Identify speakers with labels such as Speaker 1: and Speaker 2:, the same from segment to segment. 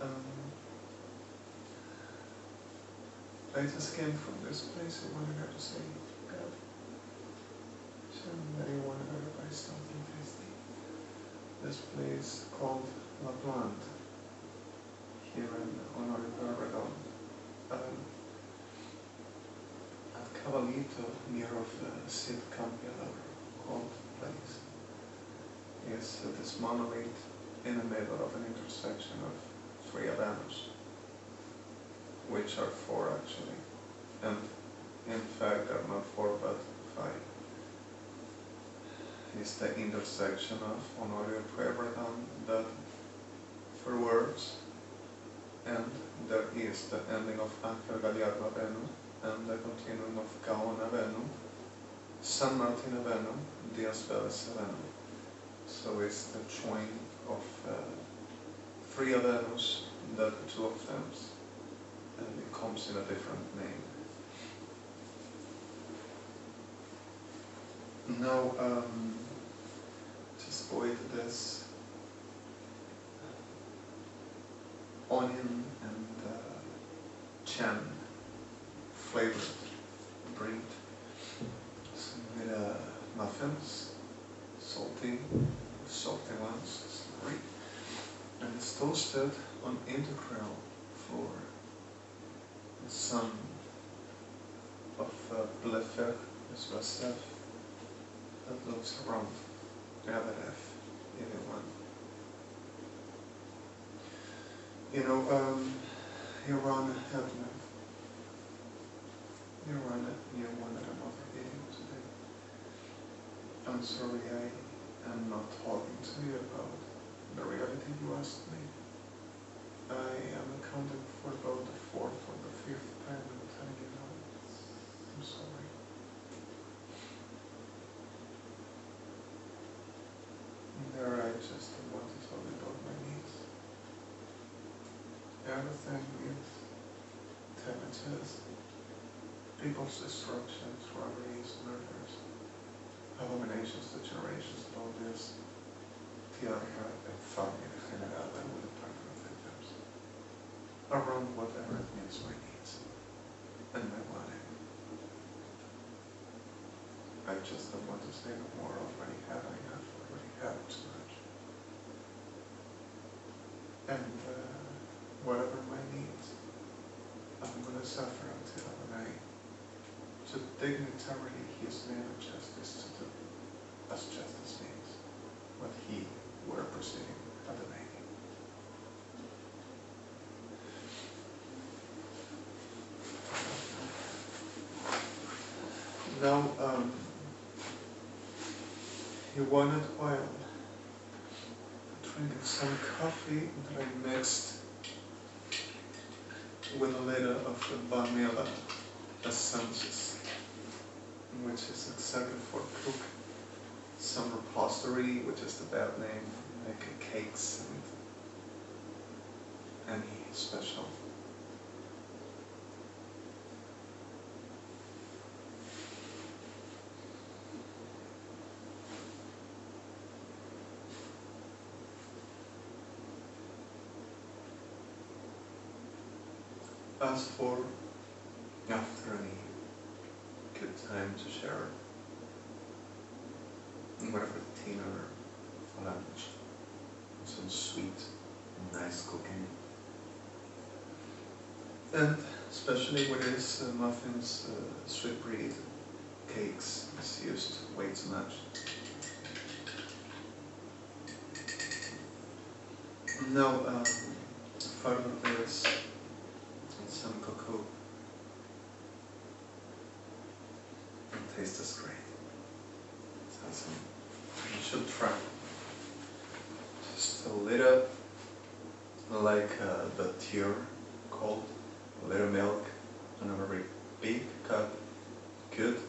Speaker 1: I just came from this place. I wanted her to say, God, that you wanted her to buy something tasty. This place called E.BLANCO here in HONOUR EDMON at Caballito, near of Sid Campiador, called place. Is this monolith in the middle of an intersection of 3 avenues, which are 4 actually, and in fact are not 4 but 5. It's the intersection of HONOUR EDMON that for words, and there is the ending of Ángel Gallardo Avenue and the continuum of Gaon Avenue, San Martin Avenue, Diaz Velez Avenue. So it's the join of 3 avenues that 2 of them, and it comes in a different name. Now, just avoid this onion and jam flavored bread. So with muffins, salty ones, sorry, and it's toasted on integral flour. Some of blefer is vasef that looks around Avedef, anyone. You know, you run Edmond. You run it, you wanted another video today. I'm sorry I am not talking to you about the reality you asked me. I am accounting for about the 4th or the 5th time I'm telling you now. I'm sorry. There I just don't want to talk about my needs. Everything is damages, people's destructions, robberies, murders, abominations to generations, all this, tierra and family in general, and with the partner of victims, around whatever it means my needs and my wanting. I just don't want to say no more. Already have enough, already have too much. And whatever my needs, I'm going to suffer until when I, to dignitarily his name of justice to do, as justice means, what he were proceeding at the making. Now, he wanted while drinking some coffee that I mixed with a little of vanilla essences, which is exactly for cook some repository, which is the bad name, like cakes and any special. As for after any good time to share, whatever dinner, lunch, some sweet, nice cooking, and especially with his muffins, sweet bread, cakes, it's used way too much. Now, further this. Some cocoa, and tastes great. So you should try. Just a little, like the tear cold, a little milk, and a very big cup, good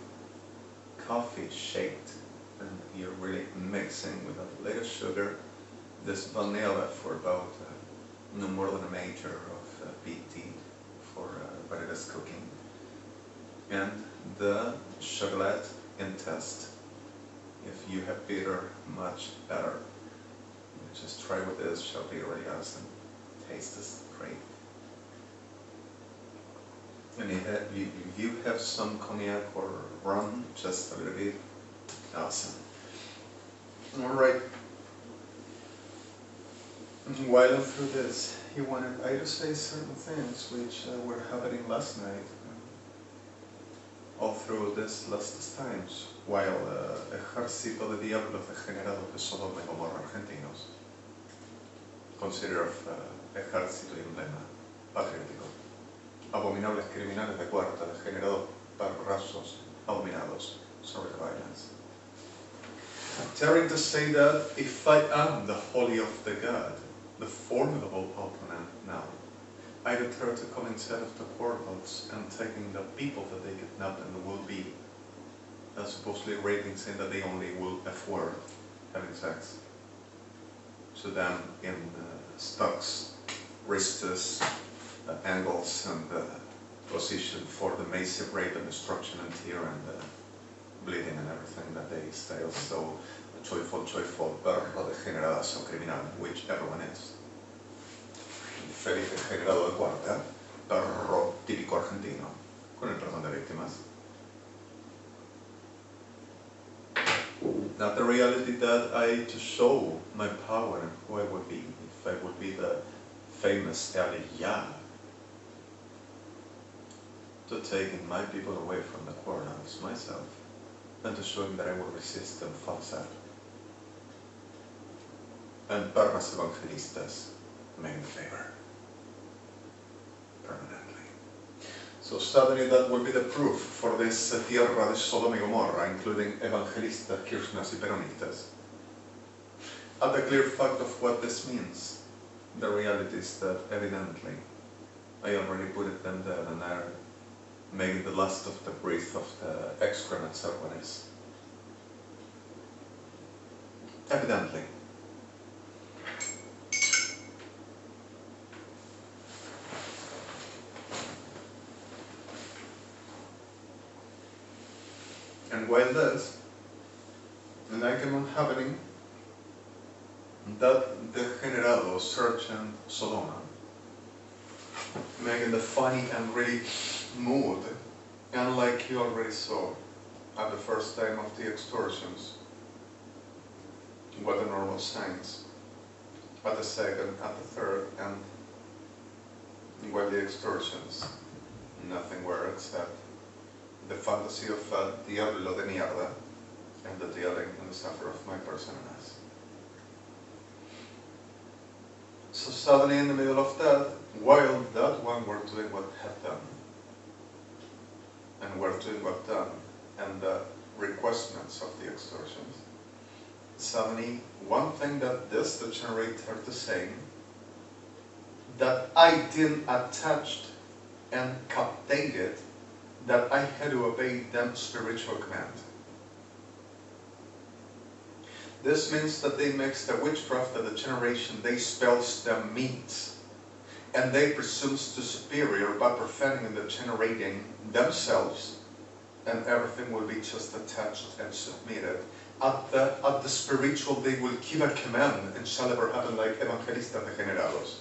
Speaker 1: coffee shaped, and you're really mixing with a little sugar, this vanilla for about no more than a major of BT. For what it is cooking, and the chocolate in test. If you have bitter, much better. Just try with this, shall be really awesome. tastes great. And if you have some cognac or rum, just a little bit, awesome. Alright. While through this, he wanted I to say certain things which were happening last night, all through these last times, while Ejército de Diablos Degenerados de Sodoma y Gomorra Argentinos, consider of ejército y emblema patriótico, abominables criminales de cuarta, degenerados perversos, abominados, sorry violence. Daring to say that if I am the holy of the God, the formidable opponent now, I declare to come inside of the portals and taking the people that they kidnapped and will be supposedly raping, saying that they only will afford having sex. So them in stocks, wrists, angles, and position for the massive rape and destruction and tear and bleeding and everything that they style so joyful, perro degeneradas o criminal, which everyone is. Feliz degenerado de cuarta, perro típico argentino, con el perdón de víctimas. Not the reality that I to show my power and who I would be, if I would be the famous Elishel, to taking my people away from the quarrels myself, and to show him that I will resist them falsehood. And permas evangelistas make a favor. Permanently. So suddenly that will be the proof for this tierra de Sodoma y Gomorra, including evangelistas, kirchneras y peronistas. At the clear fact of what this means, the reality is that evidently I already put them dead and are making the last of the breath of the excrements of what is. Evidently. And while this, like I'm happening, that degenerado Sergeant Sodoma, making the funny and really mood, and like you already saw at the first time of the extortions, what the normal signs, at the second, at the third, and while the extortions, nothing were except the fantasy of Diablo de Mierda and the dealing and the suffer of my personalness. So suddenly in the middle of that, while that one were doing what had done, and were doing what done, and the requestments of the extortions, suddenly one thing that this degenerate her to say, that I didn't attach and captated that I had to obey them spiritual command. This means that they mix the witchcraft of the generation they spells them meats, and they presumes to superior by profaning and degenerating themselves, and everything will be just attached and submitted. At the spiritual they will give a command and shall ever happen like evangelistas degenerados.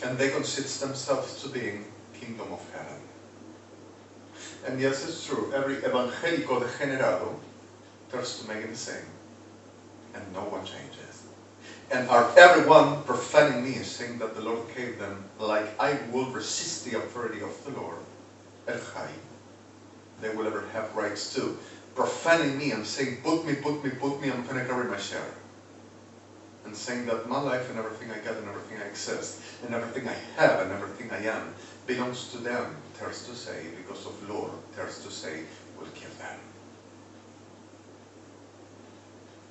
Speaker 1: And they consist themselves to being kingdom of heaven. And yes, it's true, every evangelico degenerado tries to make it the same, and no one changes. And are everyone profaning me, saying that the Lord gave them, like I will resist the authority of the Lord, El Chai, they will ever have rights too, profaning me and saying, put me, I'm going to carry my share. And saying that my life and everything I get and everything I exist, and everything I have and everything I am, belongs to them, tears to say, because of Lord, tears to say, will kill them.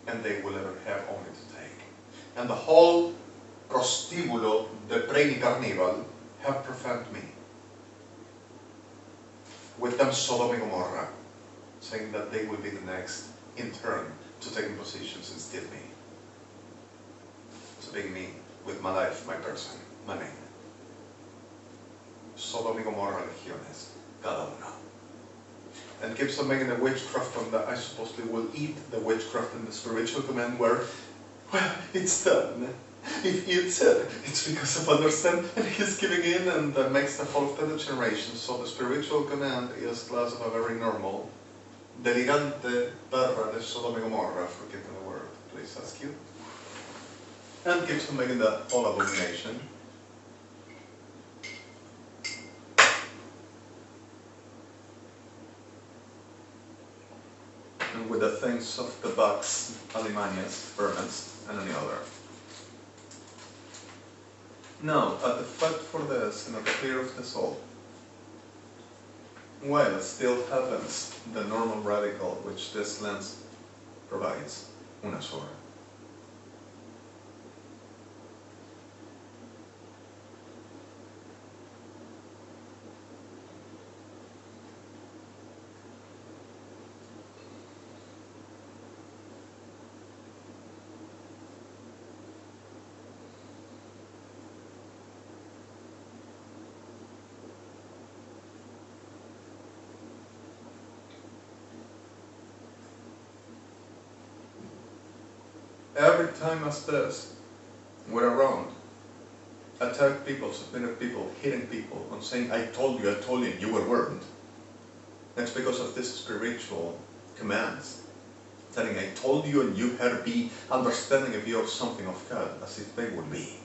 Speaker 1: And they will ever have only to take. And the whole prostíbulo de Brainy Carnival have profaned me. With them Sodom and Gomorrah, saying that they will be the next in turn to take positions and steal me. So being me, with my life, my person, my name. Sodom y Gomorra legiones, cada uno. And keeps on making the witchcraft on that I supposedly will eat the witchcraft and the spiritual command where, well, it's done. If it's it, it's because of understand, and he's giving in and makes the whole third generation. So the spiritual command is class of a very normal, delirante perra de Sodom and Gomorrah, forgetting the word, please ask you. And keeps on making that whole abomination. And with the things of the bucks, alimañas, permits, and any other. Now, at the fight for this and at the fear of the soul, well, it still happens, the normal radical which this lens provides, una sola. Every time as this, we're around, attack people, submitted people, hitting people, on saying, I told you, and you weren't. That's because of this spiritual commands, telling, I told you, and you had to be understanding if you're something of God, as if they would be.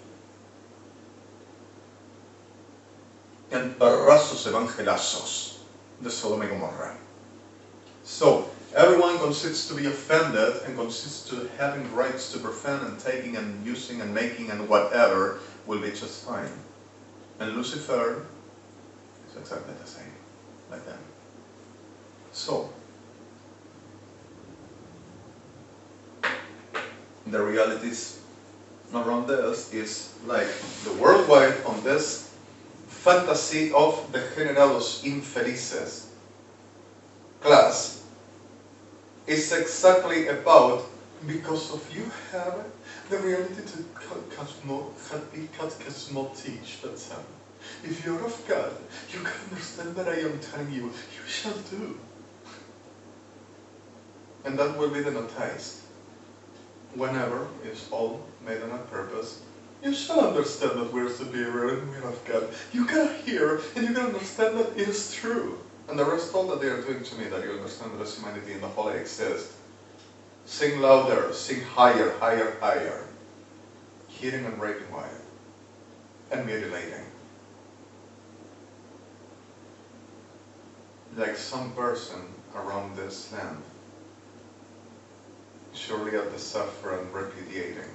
Speaker 1: And perrazos evangelazos de Sodom and Gomorrah. So, everyone consists to be offended and consists to having rights to profane and taking and using and making and whatever will be just fine. And Lucifer is exactly the same, like them. So, the realities around this is like the worldwide on this fantasy of degenerados infelices class is exactly about because of you have the reality to teach that son. If you're of God, you can understand that I am telling you, you shall do. And that will be the noticed. Whenever is all made on a purpose, you shall understand that we're superior and we're of God. You can hear and you can understand that it is true. And the rest all that they are doing to me, that you understand that as humanity and the holy exist. Sing louder, sing higher, higher, higher. Hitting and raping while. And mutilating. Like some person around this land, surely at the suffer and repudiating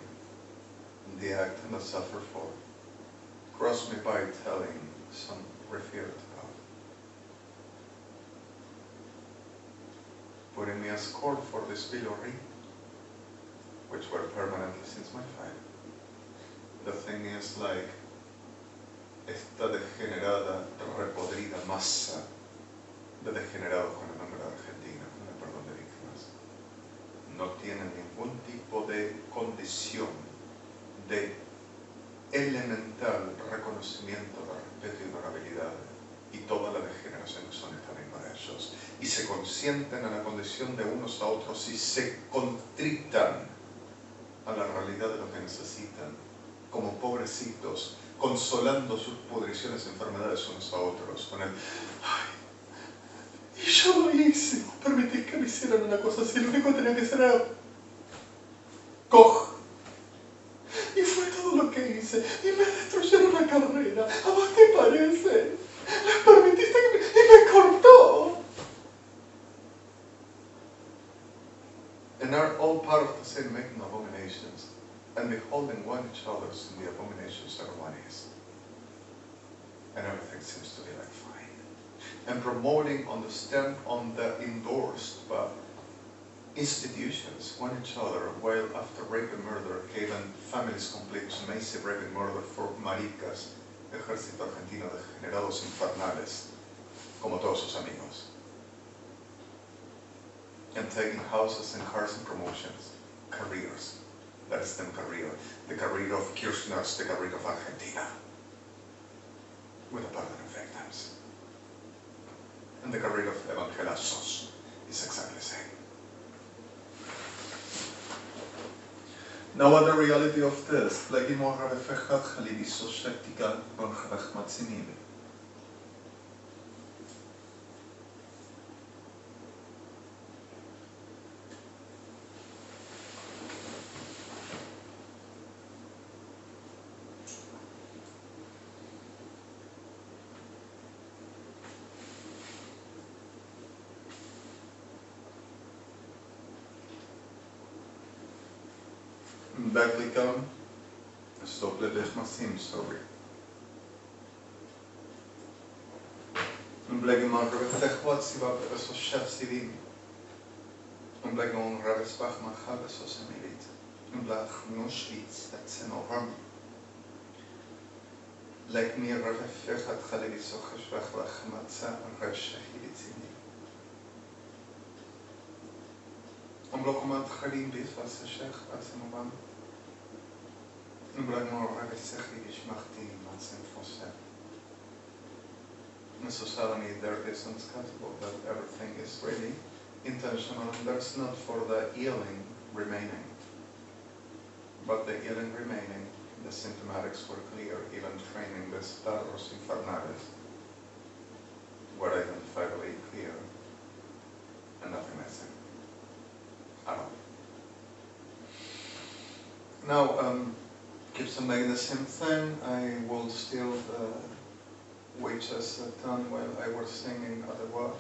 Speaker 1: the act and the suffer for. Cross me by telling some revered God. Putting me as court for this pillory, which were permanently since my fight. The thing is like esta degenerada, repodrida masa de degenerados con el nombre de Argentina, con el perdón de víctimas, no tienen ningún tipo de condición de elemental reconocimiento de respeto y honorabilidad, y toda la degeneración que son está bien para ellos, y se consienten a la condición de unos a otros y se contritan a la realidad de lo que necesitan, como pobrecitos, consolando sus pudriciones y enfermedades unos a otros, con el ¡ay! Y yo lo hice, permití que me hicieran una cosa así, lo único que tenía que hacer era coff. Y fue todo lo que hice, y me destruyeron la carrera. ¿A vos te parece? Les permitiste que y me cortó. And are all part of the same making abominations, and beholding one each other's in the abominations everyone is. And everything seems to be like fine. And promoting on the stand on the endorsed by institutions, one each other, while after rape and murder, given families complete massive rape and murder for maricas, ejército argentino de degenerados infernales, como todos sus amigos. And taking houses and cars and promotions, careers, that is the career of Kirchner's, the career of Argentina, with a pattern of victims. And the career of evangelazos is exactly the same. Now what the reality of this? Legi morra vefechat chalivi so shektiga bon chavech matzinivi. Beklikam, stop lebech masim, sorry. Blegi morra vefechat siva so shef sivim. Blegi morra vespach machav so semirit. Blach no schwitz, that's an over. Like me vefechat chalivi so cheshvach lach matza resh hivitzini. Blokomat chalim bis was shech was no so suddenly there is unscatable that everything is really intentional and there's not for the healing remaining. But the healing remaining, the symptomatics were clear, even training the staros infernales were identifiably clear and nothing missing at all. Now, keeps on making the same thing. I will steal the wages done while I was singing at the work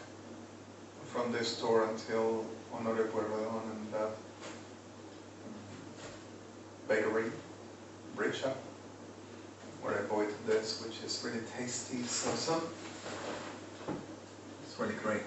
Speaker 1: from this store until HONOUR EDMON and that bakery, bread shop, where I bought this, which is really tasty salsa. It's really great.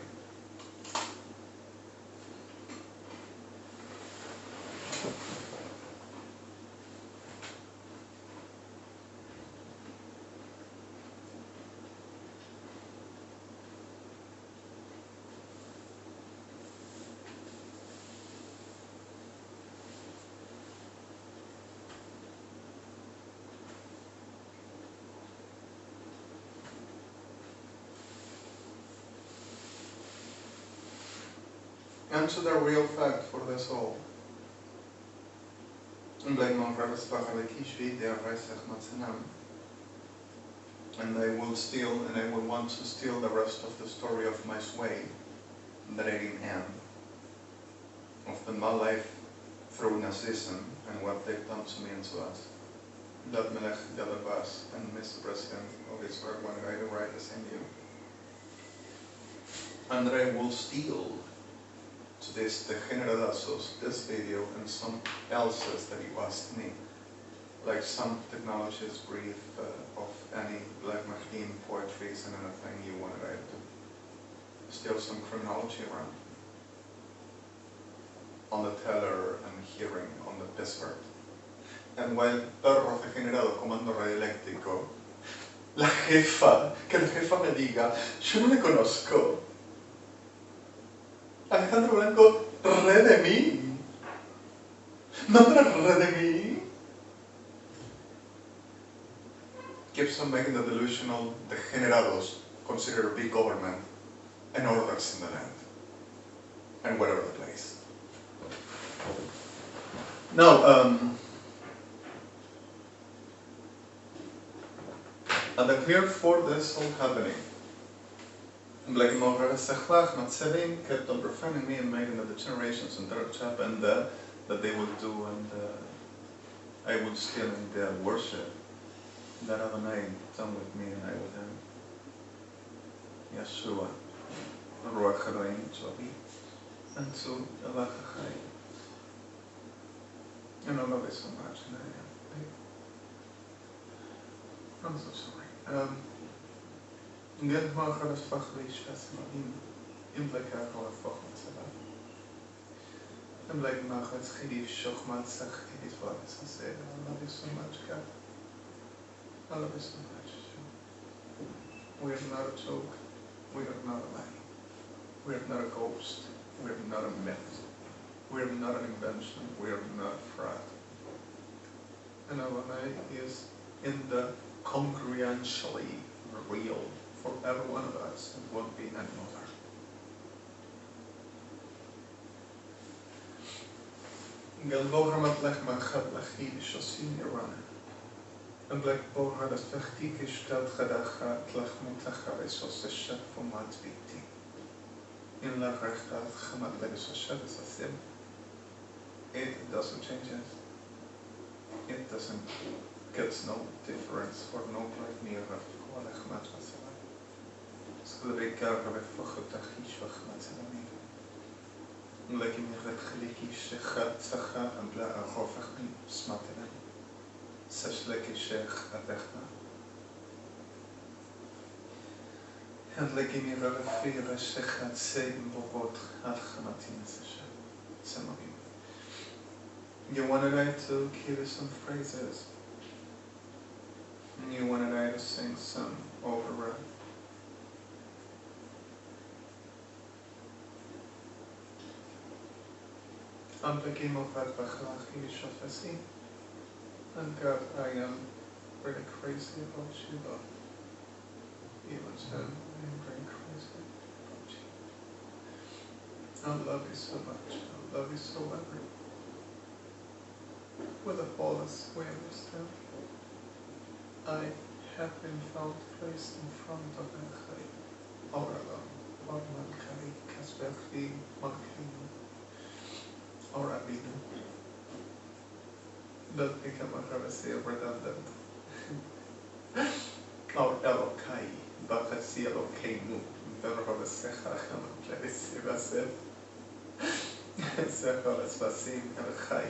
Speaker 1: And to the real fact for this all. And I will steal, and I will want to steal the rest of the story of my sway that I didn't have, of my life through Nazism and what they've done to me and to us. That Melech GAD ELBAZ and Mr. President of Israel one guy to write the same year. And I will steal to this degeneradazos, this video and some else's that you asked me, like some technologies brief of any black machine poetries and anything you wanted I to steal some criminology around on the teller and hearing on the Pittsburgh. And while perro degenerado comando radioeléctrico, la jefa, que la jefa me diga, yo no le conozco. Alejandro Blanco, Redemi. Nombre Redemi. Keeps on making the delusional degenerados consider big government and orders in the land and whatever the place. Now, and the clear for this all happening. Like Mover Sechvach, Matsevin kept on befriending me and making the generations and third chap and that they would do and I would steal in their worship. That Adonai done with me and I with him. Yeshua, Ruach Hadoim Tzovi, and to Allah Chai. And I love it so much and I'm so sorry. Get my heart as fachlich as in like a whole fachlich. I'm like my heart's Chidif Shochmat Sach Chidif Valis. I say, I love you so much, God. I love you so much. We are not a joke. We are not a lie. We are not a ghost. We are not a myth. We are not an invention. We are not a fraud. And Adonai is in the congruentially real for every one of us and won't be any other.
Speaker 2: Gel bohamat lech machat lechi shosin irana. En blek bohar das vechtik istelt gedacha tlech mutacha resos eshet format biti. In la rechat chamat leges eshet is a sim. It doesn't change it. It doesn't gets no difference for no like near kolech matzasela. Sklebekar vefachot achish vachmatzela. Like in the Khaliki Shhhh Sacha and Bla Arofachmi Smatena. Such like a Sheikh Abechna. And like in the Rafir Sheikh and Seim Bobot Alchamatin Sesha. Some of you. You want to try to give some phrases. You want to try to sing some override. I'm beginning of that Bachlachi Shafasi. And God, I am really crazy about you, but even so, I am very crazy about you. I love you so much. I love you so very. With the fullest way of understand. I have been found placed in front of Melch'ha or Melech'ha Kasberchi Malchinu. Or Abinu. Don't become a Ravasi redundant. Or Elokai, Bachasi Elokeinu, Verovasecha Ravasi Vasev, Secharas Vasim Elchai.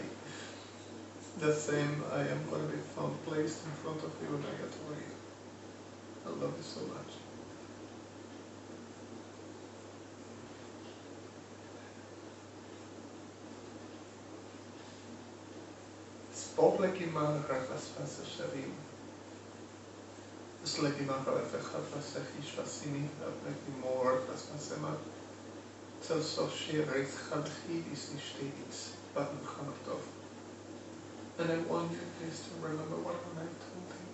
Speaker 2: The same, I am going to be found placed in front of you and I get to you. I love you so much. Spoglek ima rachas vasashavim. Slek ima rachas vasachish vasini, ablek ima rachas vasema. Tel sof shereith chalchi is nishteitz, batan chanotov. And I want you please to remember what I told you.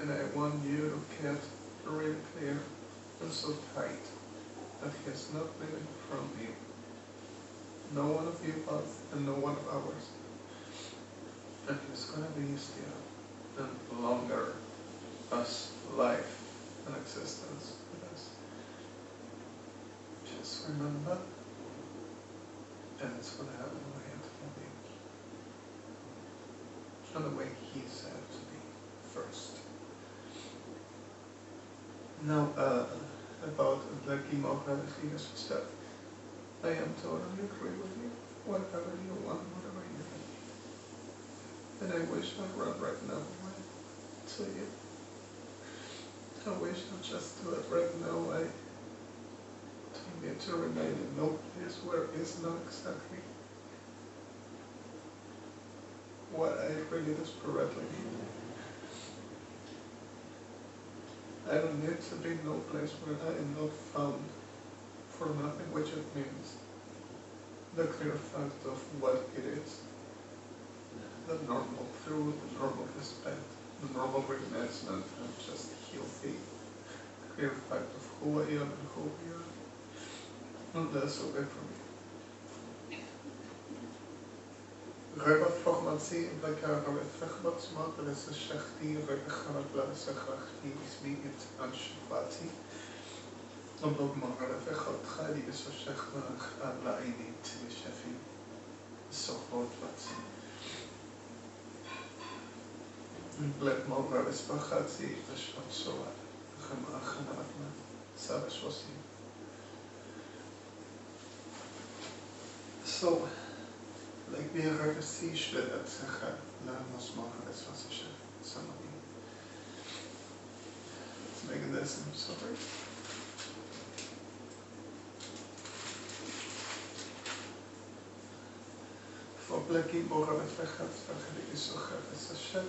Speaker 2: And I want you to get really clear and so tight that he has not been from you. No one of you was and no one of ours. And he's going to be still and longer as life and existence with us. Just remember, and it's going to happen the way it will be. And the way he said to be first. Now, about the chemotherapy stuff, I am totally agree with you. Whatever you want, whatever you need. And I wish I'd run right now to you. I wish I'd just do it right now. I need to remain in no place where it's not exactly what I really desperately need. I don't need to be in no place where I am not found for nothing, which it means the clear fact of what it is. The normal truth, the normal respect, the normal recognition and just healthy, clear fact of who I am and who we are. And that's okay for me. Rebbe Formatzi, like a Rebbe Fechbatzmat, and it's a Shhhhh, Rebbe Chanabla, Shhhhh, is me, it's Anshvati. And Bob Rebbe Fechotchadi, is a Shhhhh, Lainit, Shefi, so hot, Vatsi. Black Mo Rebbe Spachatzi, the Shhhhh, Chanabla, Savashwasi. So, like we are a sea shred at Secha, Lamos Mohares Vasasha, some of you. Let's make this, I'm sorry. For Blackie Mohares Vechat, Vachalik is so Vasasha.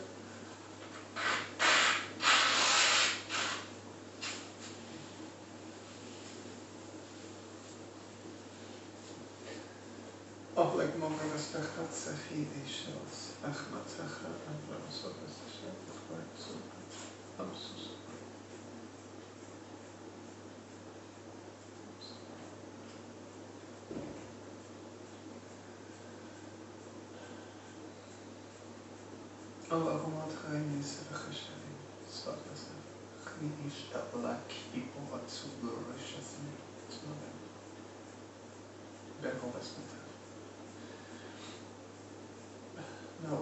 Speaker 2: Of like Mohares Vechat, Sechi, Elishel, Achmat Secha, and Lamos Vasasha, I'm so sorry. Oh, aromat reiniese vecheshelim, svatlasem, chnidish dablak hipo atzugurishasem, tzmavem, berovesmetav. Now,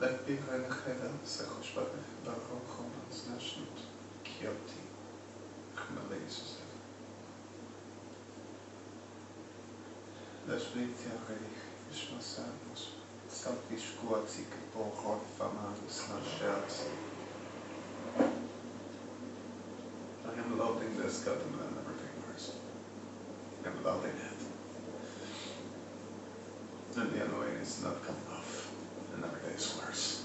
Speaker 2: let be renacheva, sechoshbavef, barochomans nashnut, kioti, chmeleisusev. Ležbejte a redich, išmasárnos, Salpiškuaci pohod famanus nashat. I am loving this cutting and everything worse. I'm loving it. And the annoying is not coming off. And every day is worse.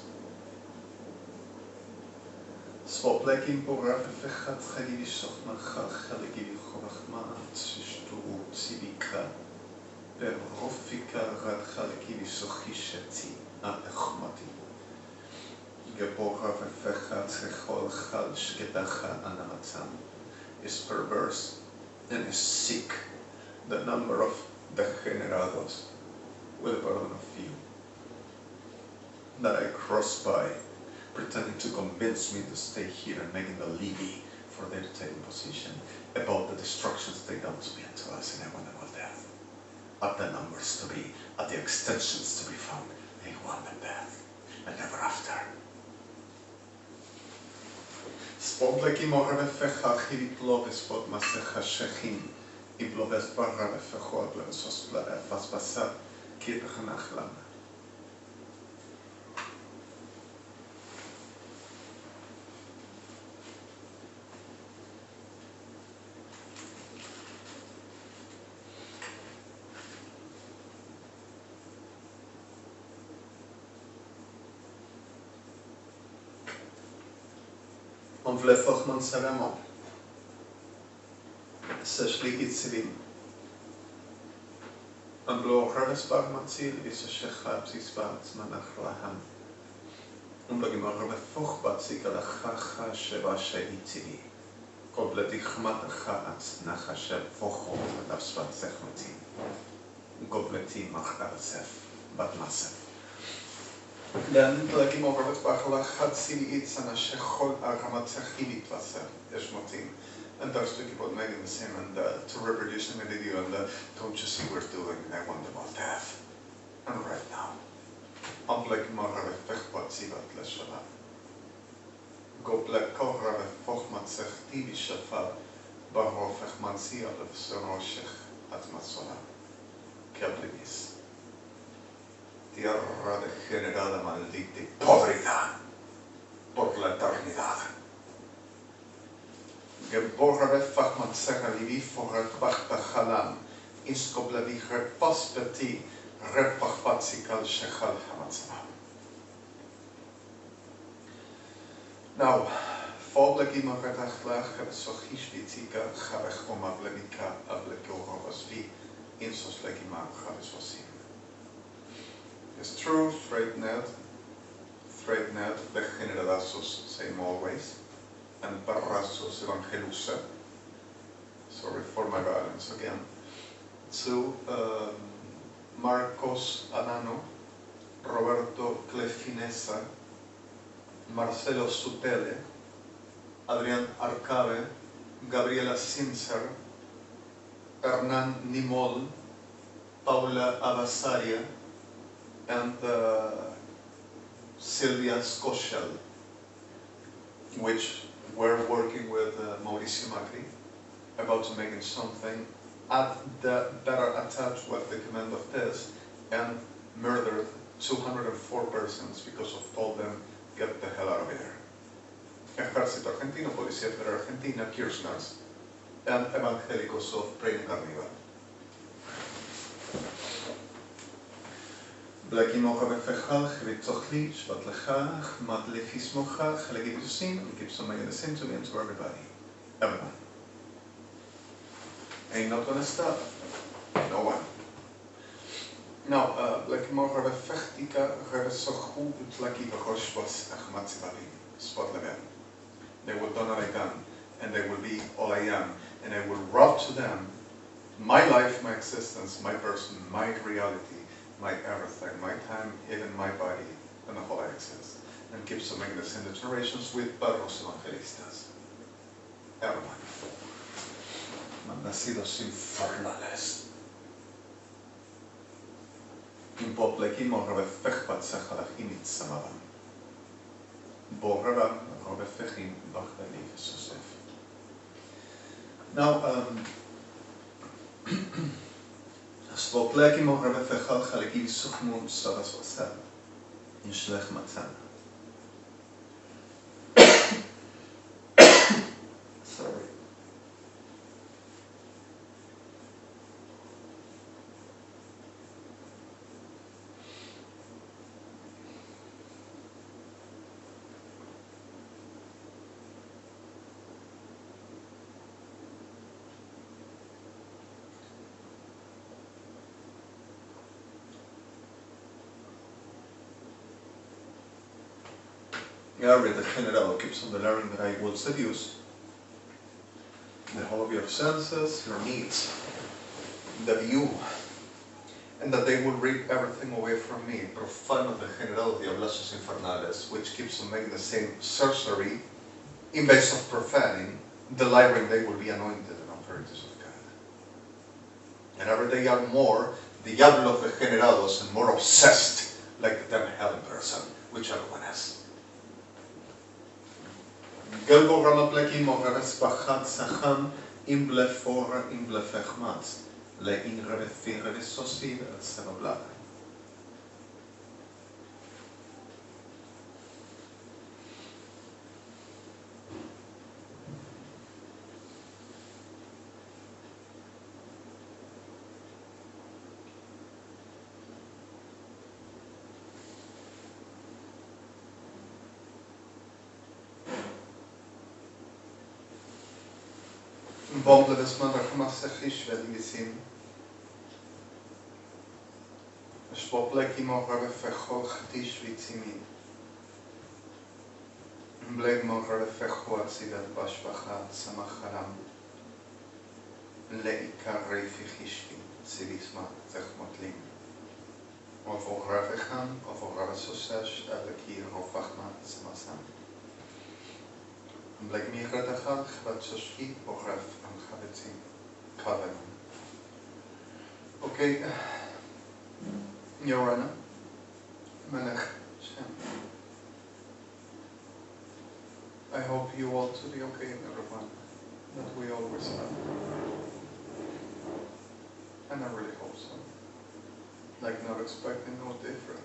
Speaker 2: Svoplekin pora fechat chalivishoch nachal chaligivichorachmat shishtu tzivika. ברופיקה רדך לקיביסוכישתי האחמתי גבורה ופחת ככל חל שקדך הנעתם is perverse and is sick the number of degenerados with a burden of few that I cross by pretending to convince me to stay here and making a levy for their taking position about the destructions they don't mean to us and I want them all death. At the numbers to be, at the extensions to be found, they want them death, and never after. Spodleki morave fecha chivitlo vespod masecha shechim, ibloves barra vefecho ablevesos vaspasa kirchanachlam. On vlefach man sarama. Seshli itzilim. An blo raves bar matzil is a shechab zisbat manach laham. Blogim arve foch batzik ala chacha sheva sheitzivi. Kobleti chmat chaat nacha shev focho davsvat zechmatim. Kobleti mach arsef bat masef. Then blogim arve bachla chatzili itzana shechol aramatzachim itvaser eshmotim. And those two people making the same and to reproduce the video and don't you see what we're doing? I want them all death. And right now, unlike Marave Fechbat Zivat Leshavat, go black Korave Fochmat Sechtivi Shafar, Baro Fechman Zia of Sonoshech Atmasola, Keblinis. Tierra degenerada maldita y podrida por la eternidad. Geboren vefach man zeggen wie voor het wachten galam, inskobla die herpaspeti, repach patsikal shechal hamatzvam. Now, volk iemand het achtlach, het sochish vitika, gavech omablevika, ablekorovas vi, insos legima, gavis wasim. It's true, straight net, degenerados, same always. And Barrasos Evangelusa, sorry for my violence again, to Marcos Anano, Roberto Clefinesa, Marcelo Sutele, Adrián Arcabe, Gabriela Sincer, Hernán Nimol, Paula Abasaria, and Silvia Skoshel, which we're working with Mauricio Macri about to making something that are attached with the command of this and murdered 204 persons because of told them get the hell out of here. Ejército Argentino, Policía Federal Argentina, Kirchners, and Evangelicos of Praying Carnival. Blaki mocha vefechal, chvitzochli, shvat lecha, chmat lefis mocha, chelegi b'zusim, and keep somebody listening to me and to everybody. Everyone. Ain't not gonna stop. No one. Now, blaki mocha vefechtika, revesochu, utlaki v'choshvos, achmat zivavim, spot level. They will do what I done, and they will be all I am, and I will rob to them my life, my existence, my person, my reality, my everything, my time, even my body, and the whole I exist. and keeps on making the same generations with perros evangelistas. Hermano, malnacidos infernales. Impoplekim on rebefechpat sachalachim itzamaram. Boraram rebefechim bachbeliv Joseph. Now, Spoplekim on rebefechal chalekiv suchmun savas vasel. Yishlech matan. Sorry. Gary, the general, keeps on learning that I will seduce the whole of your senses, your needs, the view, and that they will rip everything away from me. Profano de general diablasos infernales, which keeps on making the same sorcery, in vez of profaning, delivering they will be anointed and authorities of God. And every day are more diablos degenerados and more obsessed, like the damn hell in person, whichever one is. Gelbo ramaplekim oreves bachat sacham im blefora im blefechmats le in revefire sosir el senoblada. Bomble des man Shhhhh velisim. Shpopleki mohre fecho chtish vitzimin. Bleg mohre fecho atzidat bashbachat samacharam. Leikar reifishki zilisma zechmotlim. Of ogravechan, of ogravesosesh, aleki rofachmat samasam. Bleg migratachal chvatsoshki ograf am chavetzim kaven. Okay, Your Honor, Melech Shem. I hope you all to be okay, everyone, that we always have. And I really hope so. Like not expecting no different,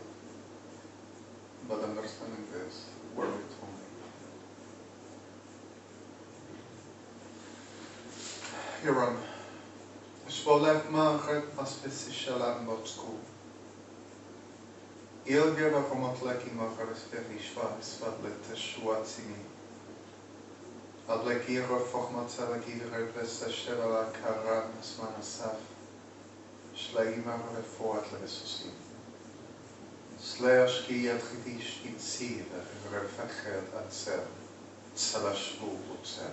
Speaker 2: but understanding this, where we told me. Your Honor, Shvolech Machet Aspesi Shalam Botsku. Ilgeva Romotleki Machares Verishva Svatlet Teshuatzimi. Ablekira Fochmatzalaki Repesa Shevala Karam Smanasaf. Shleima Refoat Levesusim. Sleashki Yadchidish Itziv Refachet Atzel. Salashbu Utzel.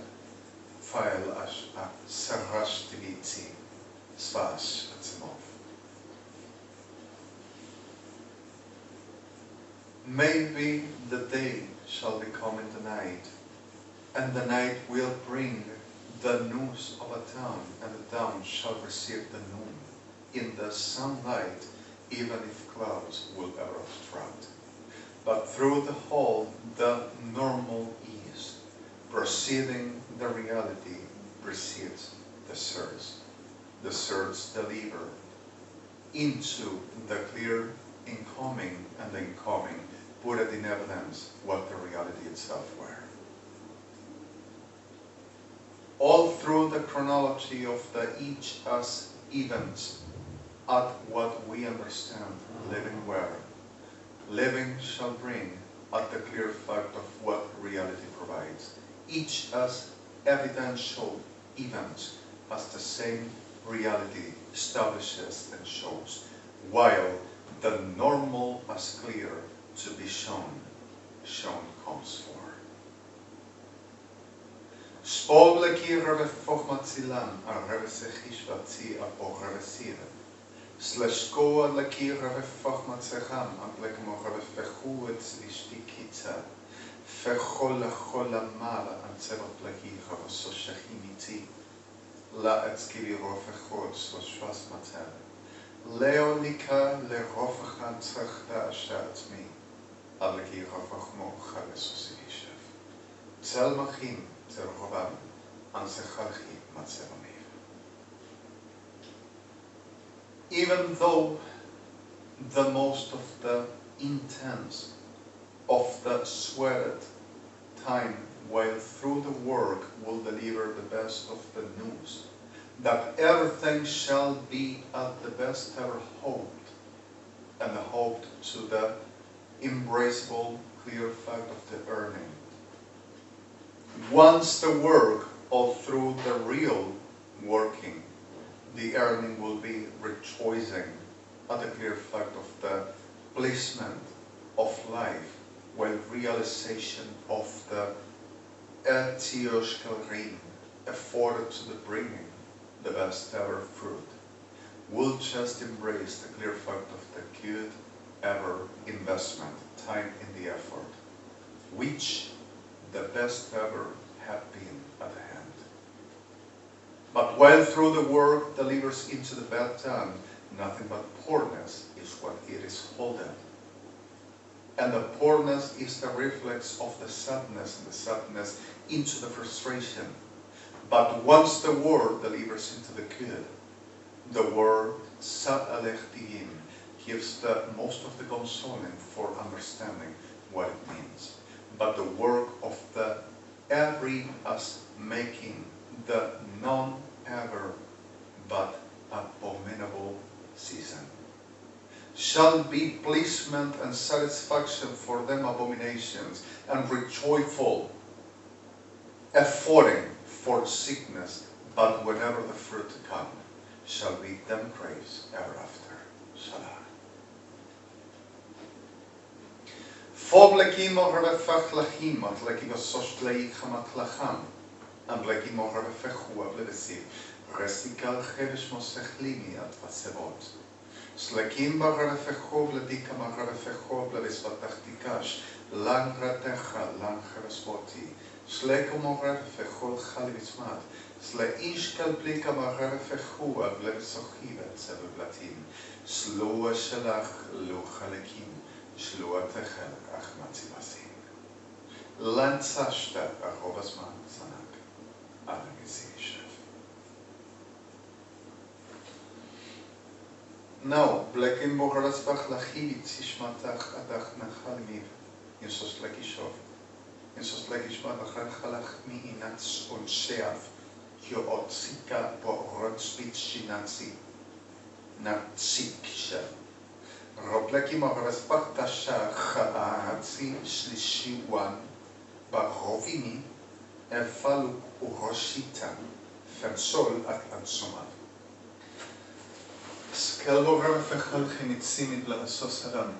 Speaker 2: Fail Ash Sarash Tivitzi. Svash Atzimov. Maybe the day shall become in the night, and the night will bring the news of a town, and the town shall receive the noon in the sunlight, even if clouds will ever obstruct. But through the whole, the normal ease, preceding the reality, precedes the surge deliver into the clear incoming, and the incoming put it in evidence what the reality itself were. All through the chronology of the each us events at what we understand living were, living shall bring at the clear fact of what reality provides. Each us evidential event as the same reality establishes and shows, while the normal as clear to be shown comes for. Spobleki reve fochmatzilan ar reve sechishvatzi apo reve sire. Slashkoa lakir refach matzecham, amblek mocha refechu et zlishtikita. Fechola chola mala antzevot lakir ravososhachimiti. La etskiri rofechot sloshvas matel. Leonika le rofachan tzachda ashatmi. Ablekir rofachmo chalesosigishev. Tzel machim tel robam ansechalchi matzevamir. Even though the most of the intense of the sweated time while through the work will deliver the best of the news, that everything shall be at the best ever hoped, and hoped to the embraceable clear fact of the earning. Once the work all through the real working, the earning will be rejoicing at the clear fact of the placement of life, while realization of the etioshkelrim afforded to the bringing the best ever fruit, will just embrace the clear fact of the good ever investment, time in the effort, which the best ever have been at hand. But while through the work delivers into the bad time, nothing but poorness is what it is holding. And the poorness is the reflex of the sadness, and the sadness into the frustration. But once the word delivers into the good, the word Sa'alech Digim gives the most of the consoling for understanding what it means. But the work of the every as making the non-ever but abominable season shall be pleasement and satisfaction for them abominations, and rejoiceful affording for sickness, but whenever the fruit come, shall be them praise ever after. Shalom. Foblekim orefach lachim, atlekim ososhlei chamat lacham, amblekim orefechu ablevesiv, resikal chedesh mosechlimi at vasevot. Slakim barefechu vledikam arefechu blevesvatachtikash, lang ratecha, lang cheresvoti, slekom orefechol chalivizmat, Slaishkal plikam arefechu avlevesochivet sebeblatim, slua shalach lo chalekim, slua techel achmatzivasim. Lantzashta arobasman sanak, alamizishev. Now, blekim boharaspach lachivit sishmatach adach nachalmiv, in sos lekishov, in sos lekishmat achar chalach mi inats on sheav, Yotzika Borotspitchinatsi Natsiksha Roblekim Orespachtasha Chaatsi Shlishiwan Barovini Efalu Uroshita Fersol Atlansomav Skelbogram Fechal Chenitsimid Blasosaram.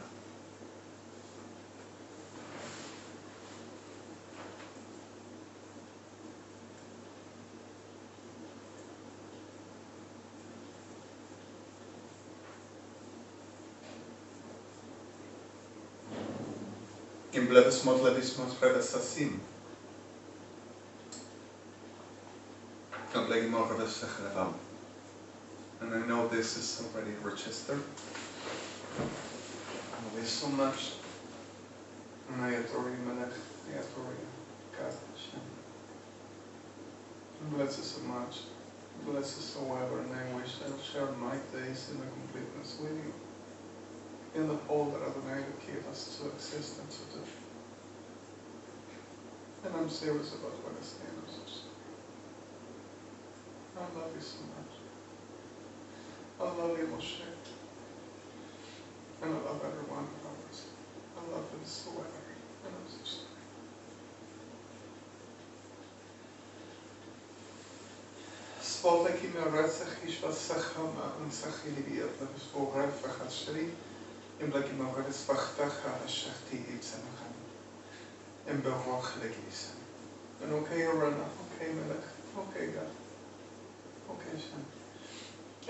Speaker 2: In Bledesmot Ledismot Redesasim. And I know this is already registered. I love you so much. And I adore you, Melech. I adore you, God. Bless you so much. Bless you so ever, and I wish I'll share my days in the completeness with you. In the whole that Adonai gave us to exist and to do. And I'm serious about what I say. I'm so sorry. I love you so much. I love you, Moshe. And I love every one of ours. I love them so ever. And I'm so sorry. Spotlekim Yoretzach Ishvasachama and Sachiliviat, that is for Refach Ashri, in Blekim Yoretz Bachtacha Ashachti Itzanacham, in Beroch Legisa. And okay, Yorana, okay, Melech, okay, God, okay, Shem.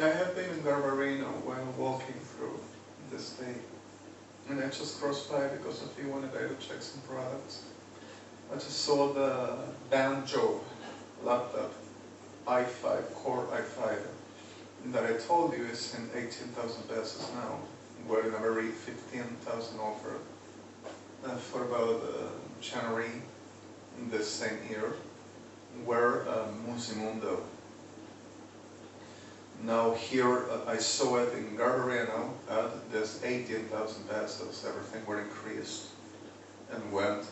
Speaker 2: I have been in Garbarino while walking through this day, and I just crossed by because of you wanted I to check some products. I just saw the Banjo laptop i5, Core i5, that I told you is in 18,000 pesos now. We're in a very 15,000 offer for about January this same year. We're Musimundo. Now here I saw it in Garbarino at this 18,000 pesos. Everything were increased and went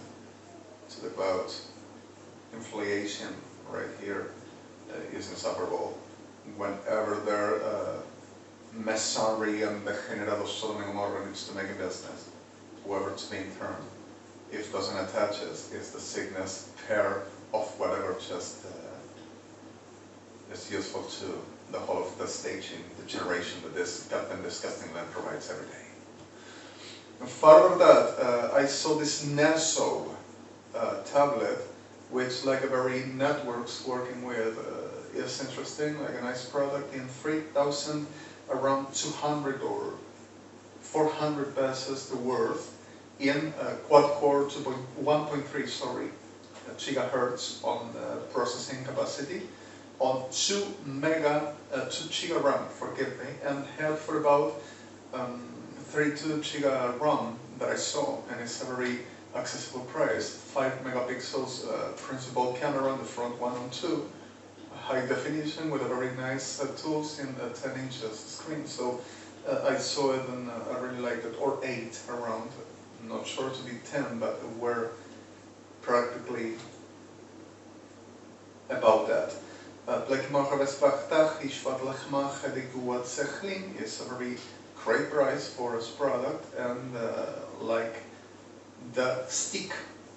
Speaker 2: to the clouds. Inflation right here is insufferable. Whenever their mesari and degenerados Sodom and Gomorrah needs to make a business, whoever it's being termed, if doesn't attach is the sickness pair of whatever just is useful to the whole of the staging, the generation that this goddamn disgusting land provides every day. And further that, I saw this Neso tablet, which like a very networks working with is interesting, like a nice product in 3,000, around 200 or 400 pesos the worth in quad-core 1.3 gigahertz on processing capacity, on 2 giga RAM, forgive me, and had for about 32 giga RAM that I saw, and it's a very accessible price. 5 megapixels principal camera on the front, one on two, high definition with a very nice tools in a 10 inches screen. So I saw it and I really liked it, or 8 around, not sure to be 10, but we're practically about that. Is a very great price for this product, and like the stick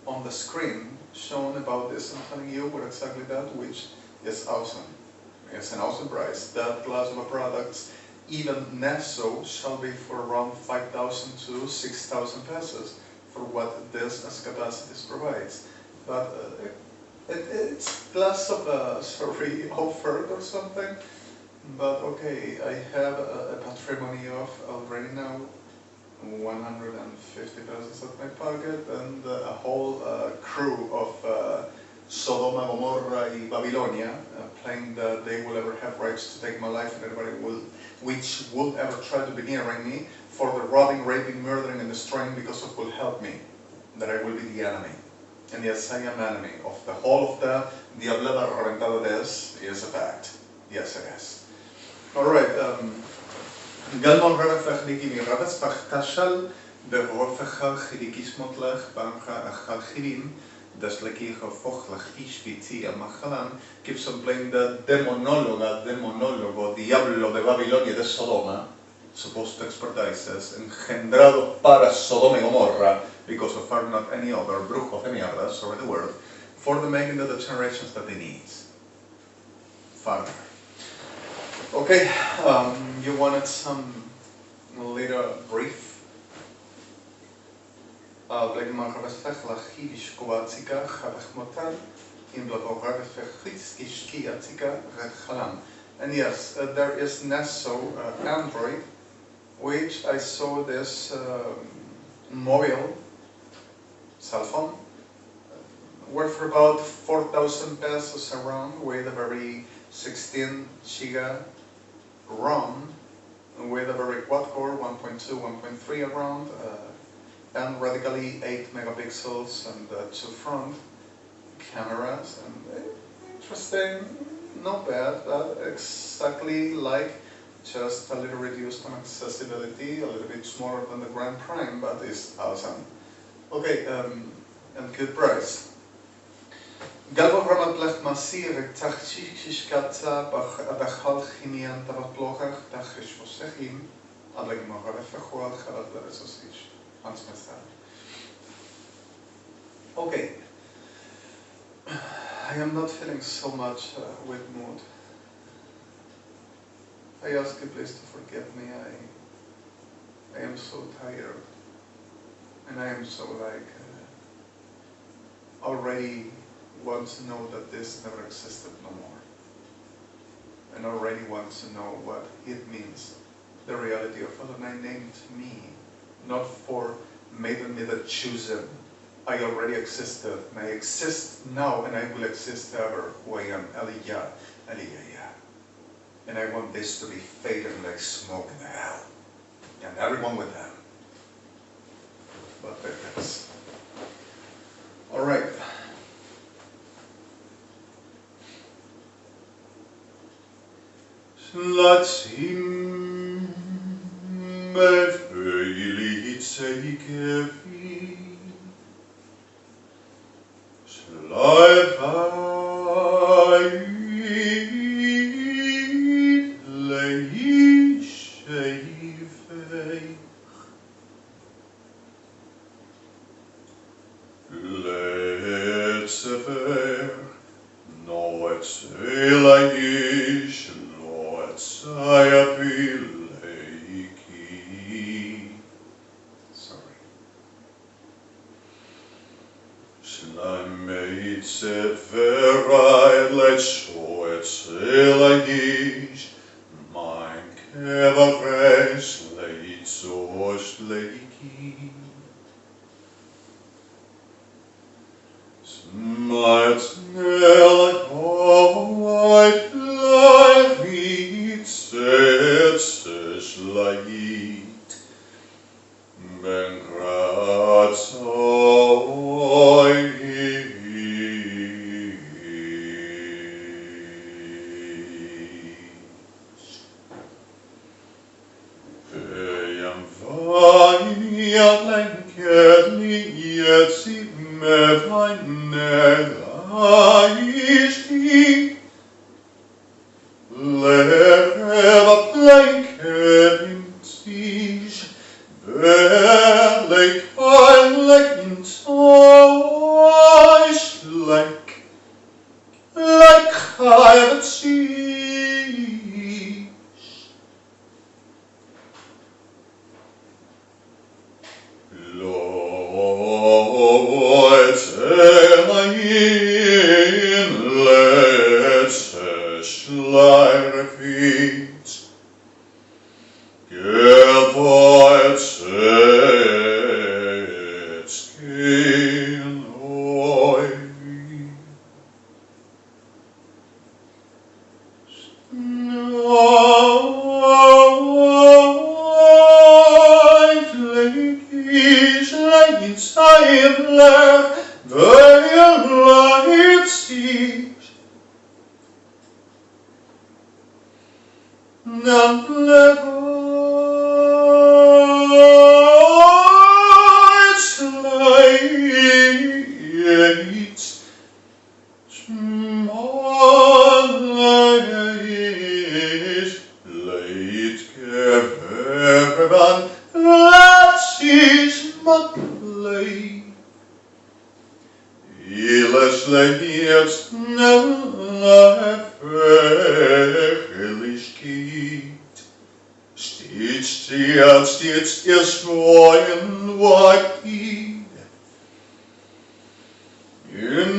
Speaker 2: on the screen shown about this, I'm telling you what exactly that, which is awesome. It's an awesome price. That class of products, even Neso, shall be for around 5,000 to 6,000 pesos for what this as capacities provides. But it's class of sorry, offered or something. But okay, I have a patrimony of already now 150 pesos at my pocket, and a whole crew of Sodoma, Gomorrah, and Babylonia playing that they will ever have rights to take my life, and anybody which will ever try to be nearing me for the robbing, raping, murdering, and destroying because it will help me, that I will be the enemy. And yes, I am enemy of the whole of the Diablada Reventada des is a fact. Yes, it is. Alright, Galmon Revefech Niki Raves Pachtashal, Berofechal Chidikismot Lech, Bancha Achal Chidim, Das Lekicho Fochlach Ishviti Amachalan, keeps on playing the demonologo, Diablo de Babilonia de Sodoma, supposed to expertise, engendrado para Sodoma y Gomorra, because of are not any other brujo de mierdas over the world, for the making of the generations that they need. Father. Okay, you wanted some little brief. Blijkt maar gewestech lachidisch koatzika, chabechmotan, in blabogavefechiskiatzika, red chalam. And yes, there is Neso Android, which I saw this mobile cell phone, worth for about 4,000 pesos around, with a very 16 giga ROM, with a very quad-core 1.2, 1.3 around, and radically 8 megapixels and 2 front cameras, and interesting, not bad, but exactly like just a little reduced on accessibility, a little bit smaller than the Grand Prime, but it's awesome. Okay, and good price. Galvo Ramat Lech Masir, Tachishkatza, Bachal Chinian, Tavatlochach, Tachish Vosechim, Aleg Maharefechual, Chalat Beresosish, Hans Method. Okay. I am not feeling so much with mood. I ask you please to forgive me. I am so tired, and I am so like already want to know that this never existed no more, and already want wants to know what it means. The reality of Adonai named me, not for made me the chosen. I already existed, and I exist now, and I will exist ever, who I am, Eliyah, Eliyah. And I want this to be faded like smoke in the hell, and everyone with them. But that's all right. Slatzim mefeili tzikevi slavai leishevei letzever no etzelaish sorry. Shlameit severai lechoet selaish mein kevaresh leitzosh leiki smart nelachoi Lait ben ratzoi ve'yam vayat lenket li yetzim mevaynelaishi Leva blanket in siege, like in toys, like high siege. Lord, let's Schleierfeet, Gevoitzetskin oi. Snoit leikis leitzaimler, veil leitzis. Nam levoits leit small leis leit keverban latsis matlei iles leiet Stets svojen vakid in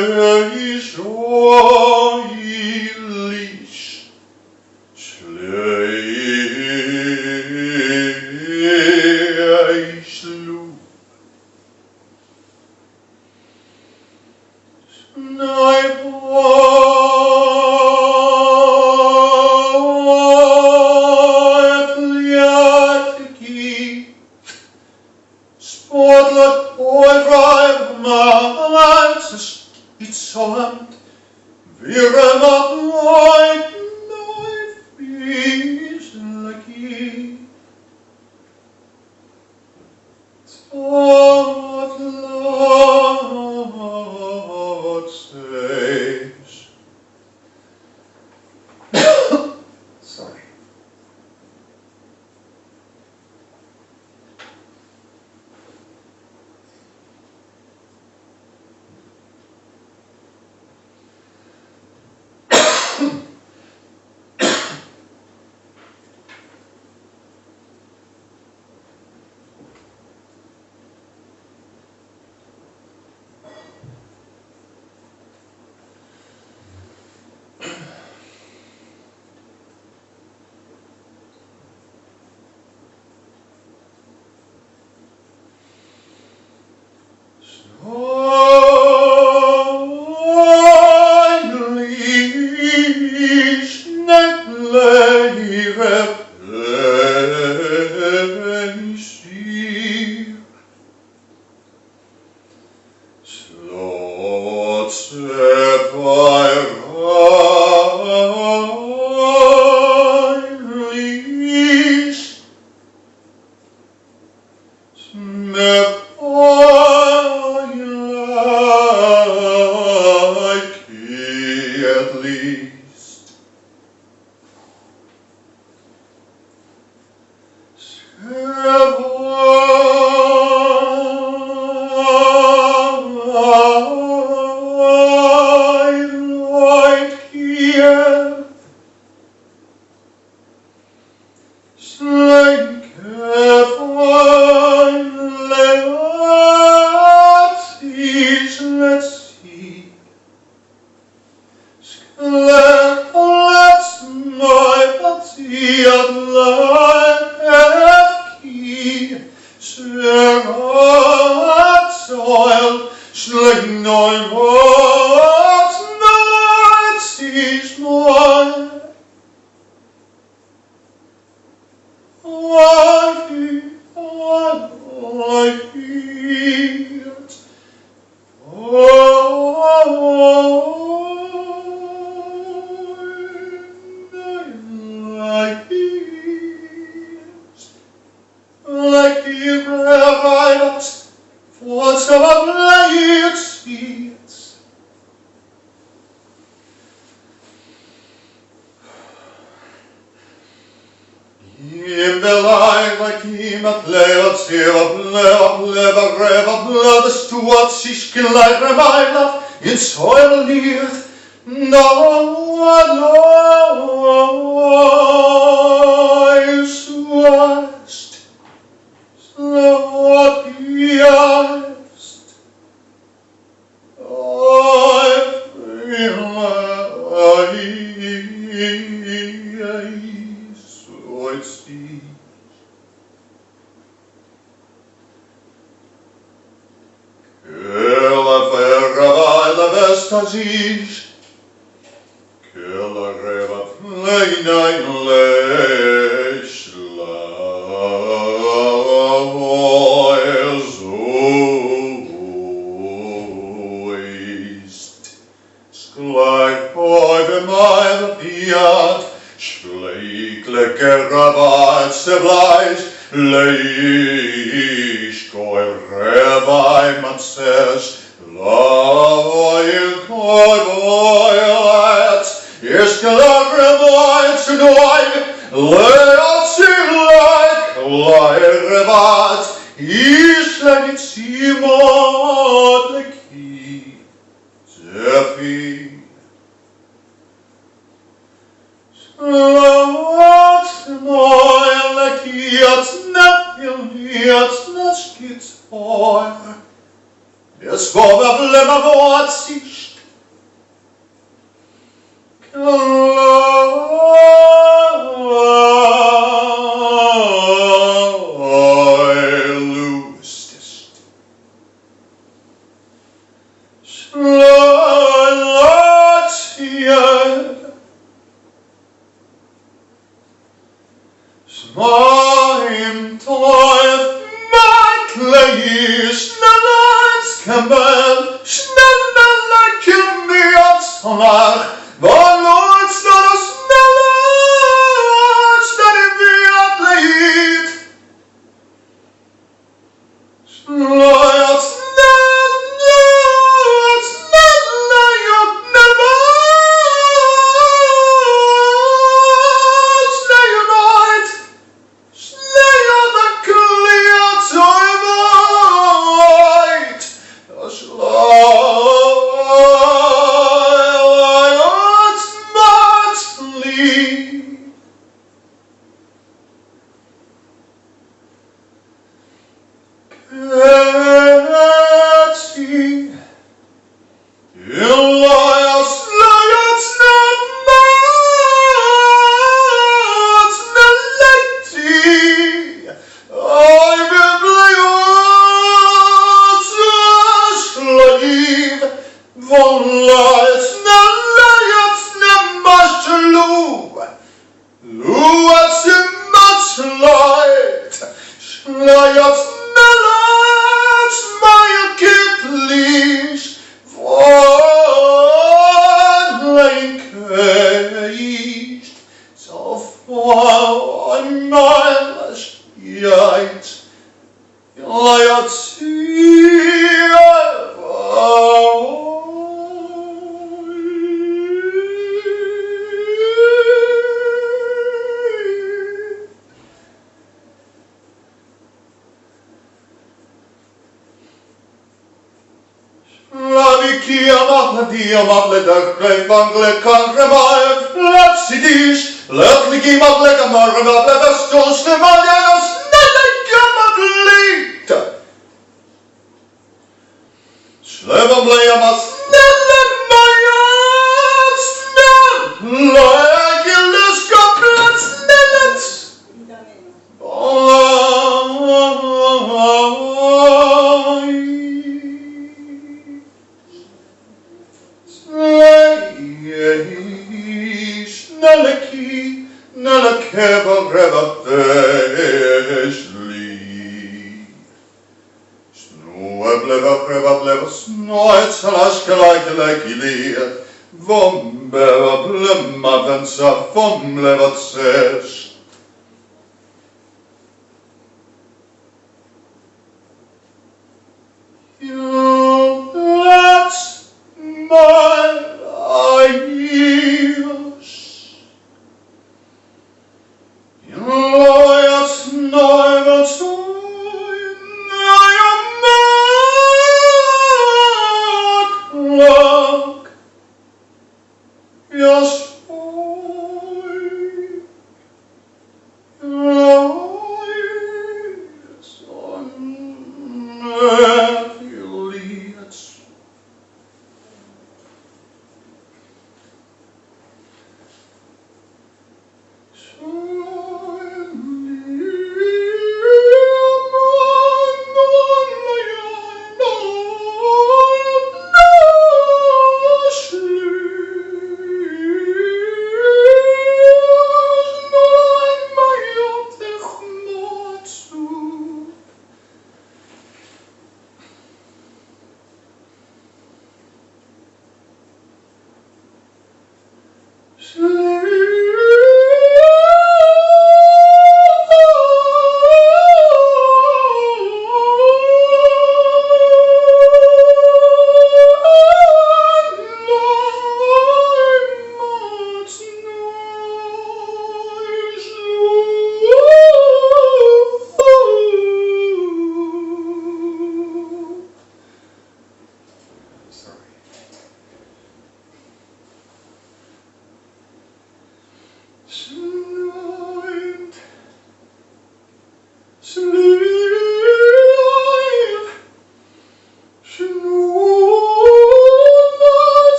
Speaker 2: leis oilish schleislu Sorry. Schleiert Melech, mein Kind lieb.
Speaker 3: ki amavladi amavledak vangle kangremaev lapsidish letliki mavlega marva blevestos nemalianos nedegamavlita Shlevam leyamas nelemayas nelegilis kaplats nelets Nalakeva greva veshli Snua bleva snoa salash kalakili Vom beva blemma vensa vom levat sesh That's my ideas Joyous noivat I am luck Yes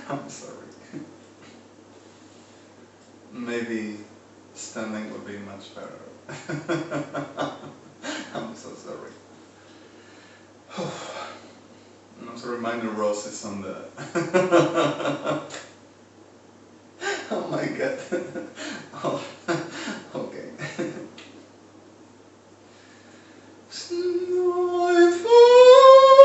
Speaker 3: I'm sorry. Maybe standing would be much better. I'm so sorry. Not to remind the roses on the... Oh my god.